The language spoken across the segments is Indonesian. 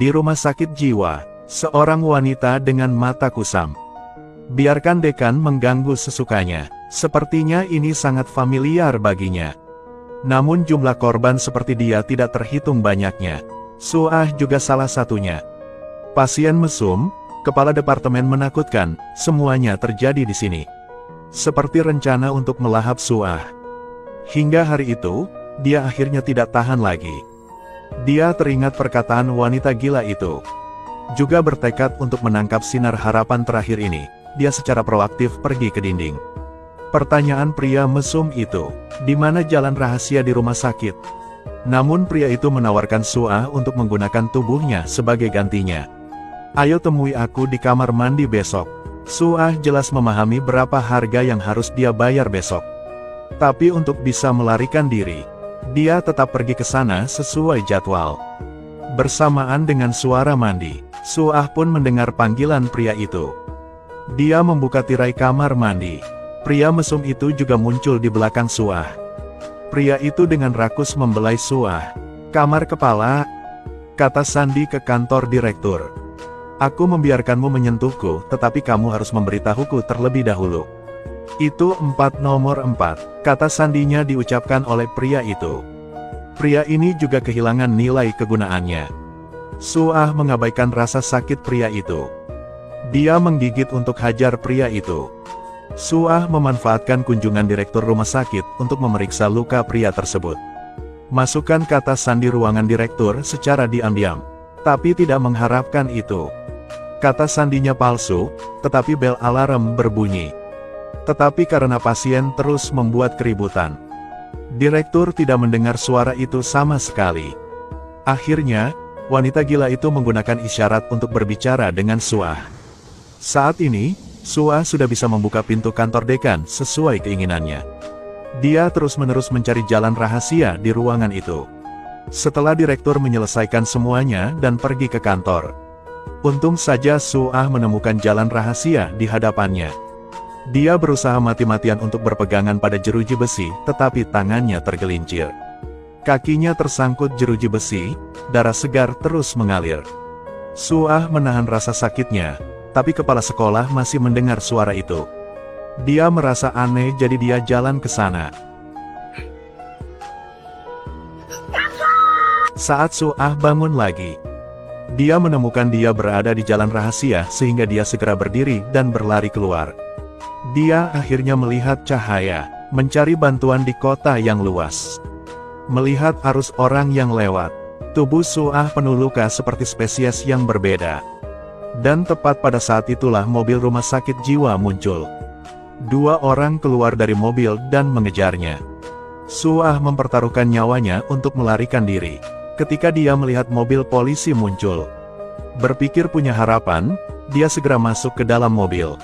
Di rumah sakit jiwa, seorang wanita dengan mata kusam. Biarkan dekan mengganggu sesukanya, sepertinya ini sangat familiar baginya. Namun jumlah korban seperti dia tidak terhitung banyaknya. Suah juga salah satunya. Pasien mesum, kepala departemen menakutkan, semuanya terjadi di sini. Seperti rencana untuk melahap Suah. Hingga hari itu, dia akhirnya tidak tahan lagi. Dia teringat perkataan wanita gila itu. Juga bertekad untuk menangkap sinar harapan terakhir ini, dia secara proaktif pergi ke dinding. Pertanyaan pria mesum itu, di mana jalan rahasia di rumah sakit? Namun pria itu menawarkan Suah untuk menggunakan tubuhnya sebagai gantinya. Ayo temui aku di kamar mandi besok. Suah jelas memahami berapa harga yang harus dia bayar besok. Tapi untuk bisa melarikan diri, dia tetap pergi ke sana sesuai jadwal. Bersamaan dengan suara mandi, Suah pun mendengar panggilan pria itu. Dia membuka tirai kamar mandi. Pria mesum itu juga muncul di belakang Suah. Pria itu dengan rakus membelai Suah. Kamar kepala, kata Sandi ke kantor direktur. Aku membiarkanmu menyentuhku, tetapi kamu harus memberitahuku terlebih dahulu. Itu nomor 4, kata sandinya diucapkan oleh pria itu. Pria ini juga kehilangan nilai kegunaannya. Suah mengabaikan rasa sakit pria itu. Dia menggigit untuk hajar pria itu. Suah memanfaatkan kunjungan direktur rumah sakit untuk memeriksa luka pria tersebut. Masukkan kata sandi ruangan direktur secara diam-diam. Tapi tidak mengharapkan itu. Kata sandinya palsu, tetapi bel alarm berbunyi. Tetapi karena pasien terus membuat keributan, direktur tidak mendengar suara itu sama sekali. Akhirnya, wanita gila itu menggunakan isyarat untuk berbicara dengan Suah. Saat ini, Suah sudah bisa membuka pintu kantor dekan sesuai keinginannya. Dia terus-menerus mencari jalan rahasia di ruangan itu. Setelah direktur menyelesaikan semuanya dan pergi ke kantor, untung saja Suah menemukan jalan rahasia di hadapannya. Dia berusaha mati-matian untuk berpegangan pada jeruji besi, tetapi tangannya tergelincir. Kakinya tersangkut jeruji besi, darah segar terus mengalir. Suah menahan rasa sakitnya, tapi kepala sekolah masih mendengar suara itu. Dia merasa aneh jadi dia jalan ke sana. Saat Suah bangun lagi, dia menemukan dia berada di jalan rahasia sehingga dia segera berdiri dan berlari keluar. Dia akhirnya melihat cahaya, mencari bantuan di kota yang luas. Melihat arus orang yang lewat, tubuh Suah penuh luka seperti spesies yang berbeda. Dan tepat pada saat itulah mobil rumah sakit jiwa muncul. 2 orang keluar dari mobil dan mengejarnya. Suah mempertaruhkan nyawanya untuk melarikan diri. Ketika dia melihat mobil polisi muncul, berpikir punya harapan, dia segera masuk ke dalam mobil.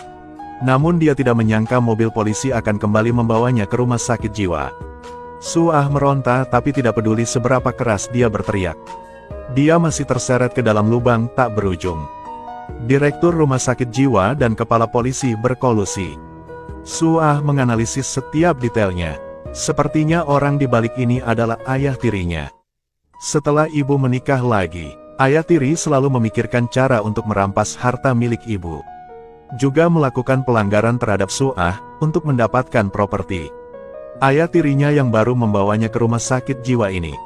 Namun dia tidak menyangka mobil polisi akan kembali membawanya ke rumah sakit jiwa. Suah meronta tapi tidak peduli seberapa keras dia berteriak. Dia masih terseret ke dalam lubang tak berujung. Direktur rumah sakit jiwa dan kepala polisi berkolusi. Suah menganalisis setiap detailnya. Sepertinya orang di balik ini adalah ayah tirinya. Setelah ibu menikah lagi, ayah tiri selalu memikirkan cara untuk merampas harta milik ibu. Juga melakukan pelanggaran terhadap Suah untuk mendapatkan properti. Ayah tirinya yang baru membawanya ke rumah sakit jiwa ini.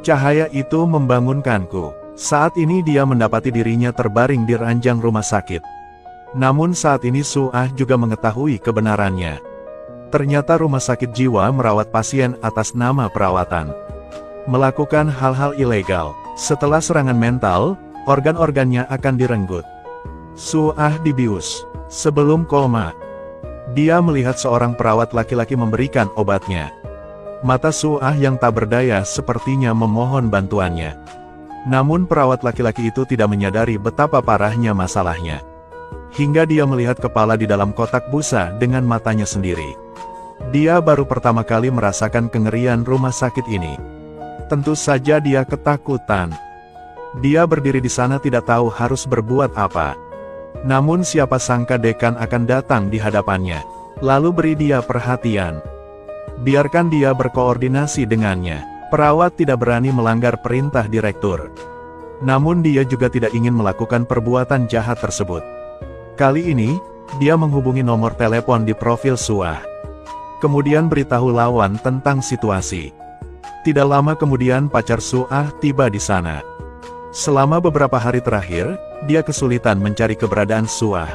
Cahaya itu membangunkanku. Saat ini dia mendapati dirinya terbaring di ranjang rumah sakit. Namun saat ini Suah juga mengetahui kebenarannya. Ternyata rumah sakit jiwa merawat pasien atas nama perawatan. Melakukan hal-hal ilegal. Setelah serangan mental, organ-organnya akan direnggut. Suah dibius. Sebelum koma, dia melihat seorang perawat laki-laki memberikan obatnya. Mata Suah yang tak berdaya sepertinya memohon bantuannya. Namun perawat laki-laki itu tidak menyadari betapa parahnya masalahnya. Hingga dia melihat kepala di dalam kotak busa dengan matanya sendiri. Dia baru pertama kali merasakan kengerian rumah sakit ini. Tentu saja dia ketakutan. Dia berdiri di sana tidak tahu harus berbuat apa. Namun siapa sangka dekan akan datang di hadapannya. Lalu beri dia perhatian. Biarkan dia berkoordinasi dengannya. Perawat tidak berani melanggar perintah direktur. Namun dia juga tidak ingin melakukan perbuatan jahat tersebut. Kali ini, dia menghubungi nomor telepon di profil Suah. Kemudian beritahu lawan tentang situasi. Tidak lama kemudian pacar Suah tiba di sana. Selama beberapa hari terakhir, dia kesulitan mencari keberadaan Suah.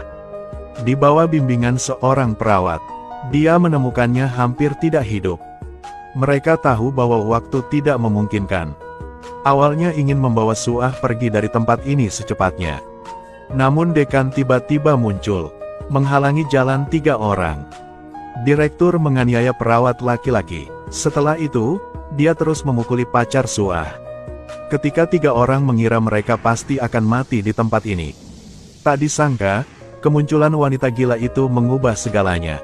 Di bawah bimbingan seorang perawat, dia menemukannya hampir tidak hidup. Mereka tahu bahwa waktu tidak memungkinkan. Awalnya ingin membawa Suah pergi dari tempat ini secepatnya. Namun dekan tiba-tiba muncul, menghalangi jalan 3 orang. Direktur menganiaya perawat laki-laki. Setelah itu, dia terus memukuli pacar Suah. Ketika 3 orang mengira mereka pasti akan mati di tempat ini. Tak disangka, kemunculan wanita gila itu mengubah segalanya.